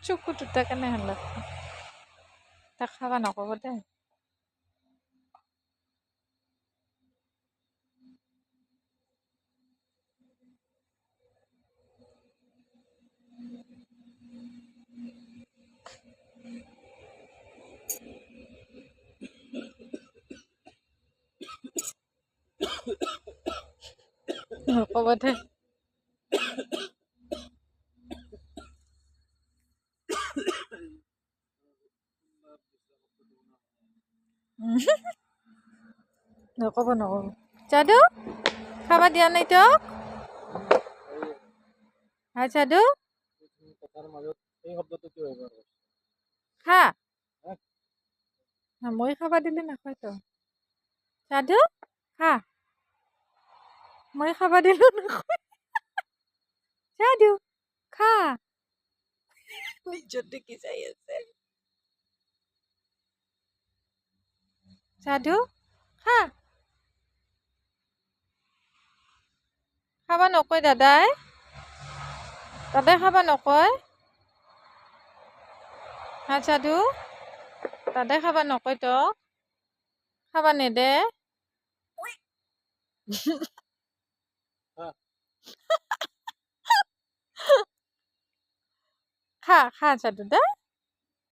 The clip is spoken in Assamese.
চকু দুটা কেনে হেন লাগছে তাক খাবা নকব দে নকব দে নকব নকব যাদু খাবা দিয়া নাই তোক হা যাদু খা মই খাবা দিলে নাখায় তো যাদু খা মই খাবা দিলো নাখায় যাদু খা নিজৰ দেখি যাই আছে যাদু খা খাবা নকয় দাদাই খাবা নকয় হা যাদু দাদাই খাবা নকয় তো খাবা নেদে খা খা যাদু দে